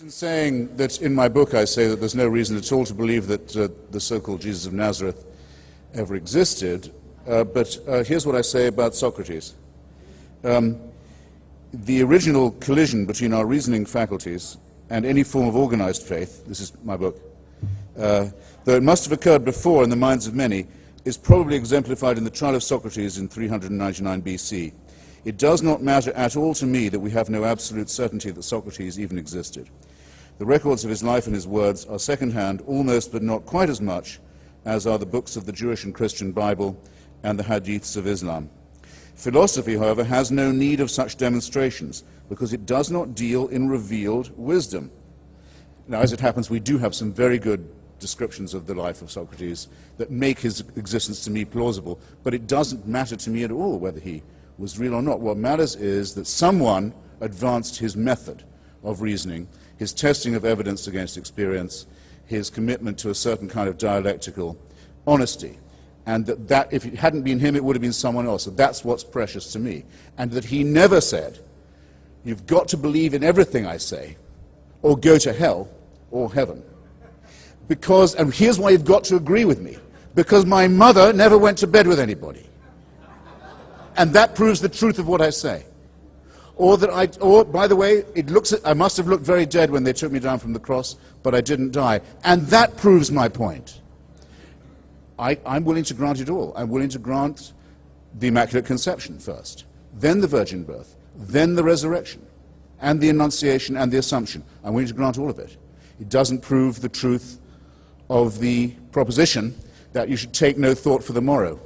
In saying that in my book I say that there's no reason at all to believe that the so-called Jesus of Nazareth ever existed, but here's what I say about Socrates. The original collision between our reasoning faculties and any form of organized faith, this is my book, though it must have occurred before in the minds of many, is probably exemplified in the trial of Socrates in 399 BC. It does not matter at all to me that we have no absolute certainty that Socrates even existed. The records of his life and his words are second-hand, almost but not quite as much as are the books of the Jewish and Christian Bible and the hadiths of Islam. Philosophy, however, has no need of such demonstrations because it does not deal in revealed wisdom. Now, as it happens, we do have some very good descriptions of the life of Socrates that make his existence to me plausible, but it doesn't matter to me at all whether he was real or not. What matters is that someone advanced his method of reasoning, his testing of evidence against experience, his commitment to a certain kind of dialectical honesty, and that if it hadn't been him, it would have been someone else. So that's what's precious to me. And that he never said, you've got to believe in everything I say, or go to hell or heaven. Because, and here's why you've got to agree with me, because my mother never went to bed with anybody. And that proves the truth of what I say. Or by the way, I must have looked very dead when they took me down from the cross, but I didn't die. And that proves my point. I'm willing to grant it all. I'm willing to grant the Immaculate Conception first, then the virgin birth, then the resurrection, and the Annunciation and the Assumption. I'm willing to grant all of it. It doesn't prove the truth of the proposition that you should take no thought for the morrow.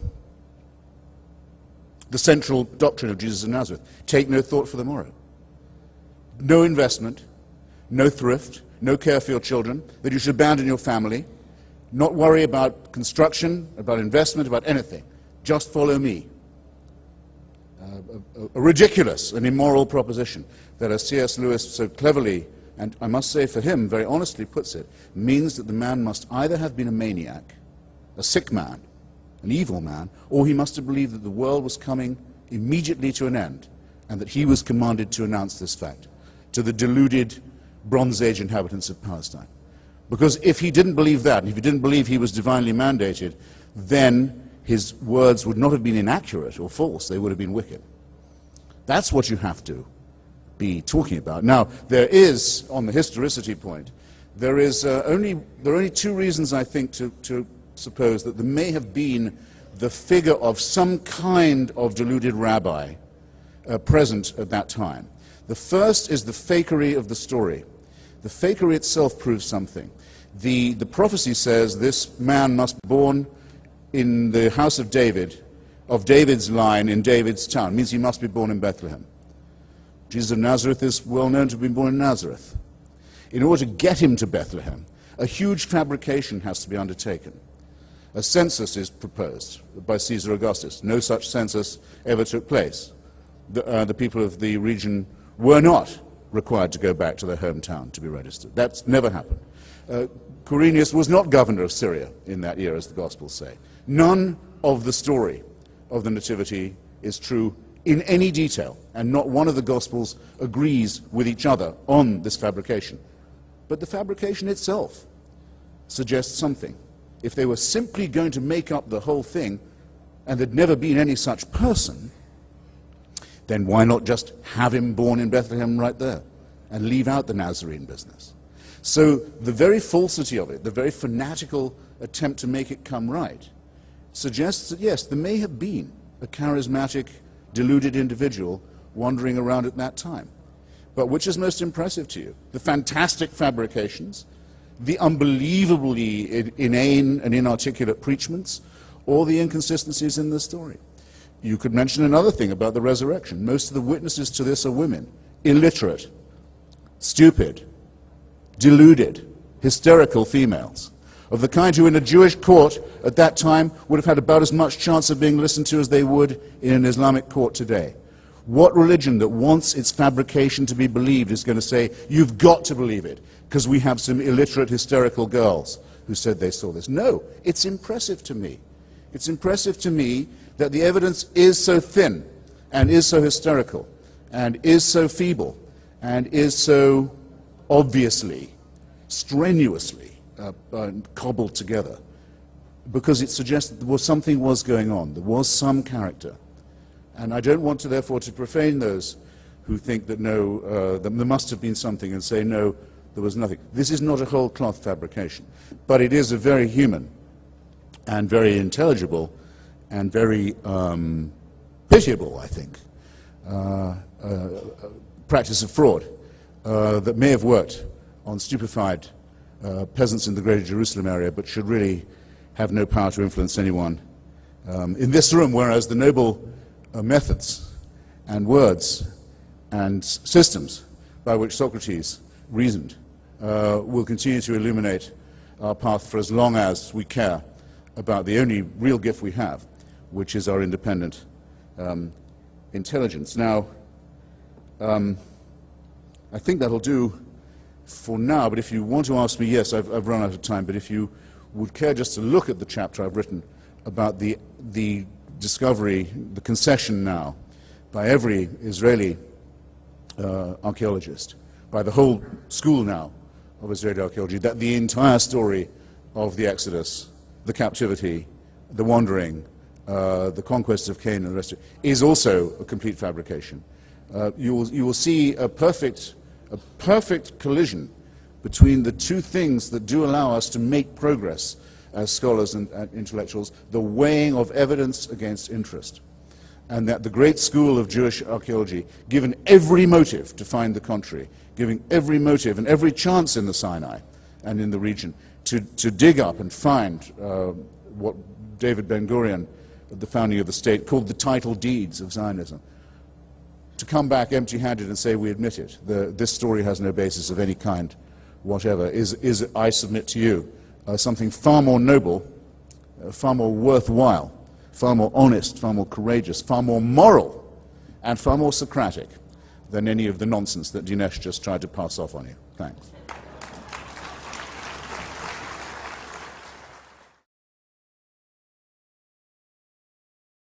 The central doctrine of Jesus of Nazareth, take no thought for the morrow. No investment, no thrift, no care for your children, that you should abandon your family, not worry about construction, about investment, about anything. Just follow me. A ridiculous and immoral proposition that, as C.S. Lewis so cleverly, and I must say for him, very honestly puts it, means that the man must either have been a maniac, a sick man, an evil man, or he must have believed that the world was coming immediately to an end, and that he was commanded to announce this fact to the deluded Bronze Age inhabitants of Palestine. Because if he didn't believe that, and if he didn't believe he was divinely mandated, then his words would not have been inaccurate or false, they would have been wicked. That's what you have to be talking about. Now, there is, on the historicity point, there are only two reasons, I think, to suppose that there may have been the figure of some kind of deluded rabbi present at that time. The first is the fakery of the story. The fakery itself proves something. The prophecy says this man must be born in the house of David, of David's line in David's town. It means he must be born in Bethlehem. Jesus of Nazareth is well known to have been born in Nazareth. In order to get him to Bethlehem, a huge fabrication has to be undertaken. A census is proposed by Caesar Augustus. No such census ever took place. The people of the region were not required to go back to their hometown to be registered. That's never happened. Quirinius was not governor of Syria in that year, as the Gospels say. None of the story of the Nativity is true in any detail, and not one of the Gospels agrees with each other on this fabrication. But the fabrication itself suggests something. If they were simply going to make up the whole thing, and there'd never been any such person, then why not just have him born in Bethlehem right there and leave out the Nazarene business? So the very falsity of it, the very fanatical attempt to make it come right, suggests that yes, there may have been a charismatic, deluded individual wandering around at that time. But which is most impressive to you? The fantastic fabrications, the unbelievably inane and inarticulate preachments, or the inconsistencies in the story? You could mention another thing about the resurrection. Most of the witnesses to this are women, illiterate, stupid, deluded, hysterical females, of the kind who in a Jewish court at that time would have had about as much chance of being listened to as they would in an Islamic court today. What religion that wants its fabrication to be believed is going to say, you've got to believe it, because we have some illiterate, hysterical girls who said they saw this? No, it's impressive to me. It's impressive to me that the evidence is so thin, and is so hysterical, and is so feeble, and is so obviously, strenuously cobbled together, because it suggests that something was going on. There was some character. And I don't want to, therefore, to profane those who think that no, that there must have been something, and say, no, there was nothing. This is not a whole cloth fabrication, but it is a very human and very intelligible and very pitiable, I think, practice of fraud that may have worked on stupefied peasants in the Greater Jerusalem area, but should really have no power to influence anyone in this room, whereas the noble methods and words and systems by which Socrates reasoned will continue to illuminate our path for as long as we care about the only real gift we have, which is our independent intelligence. Now, I think that'll do for now, but if you want to ask me, yes, I've run out of time, but if you would care just to look at the chapter I've written about the discovery, the concession now, by every Israeli archaeologist, by the whole school now of Israeli archaeology, that the entire story of the Exodus, the captivity, the wandering, the conquest of Canaan, and the rest of it, is also a complete fabrication. You will see a perfect collision between the two things that do allow us to make progress as scholars and intellectuals: the weighing of evidence against interest. And that the great school of Jewish archaeology, given every motive to find the contrary, giving every motive and every chance in the Sinai and in the region to dig up and find what David Ben-Gurion, at the founding of the state, called the title deeds of Zionism, to come back empty-handed and say, we admit it, this story has no basis of any kind whatever, is I submit to you, something far more noble, far more worthwhile, far more honest, far more courageous, far more moral, and far more Socratic than any of the nonsense that Dinesh just tried to pass off on you. Thanks.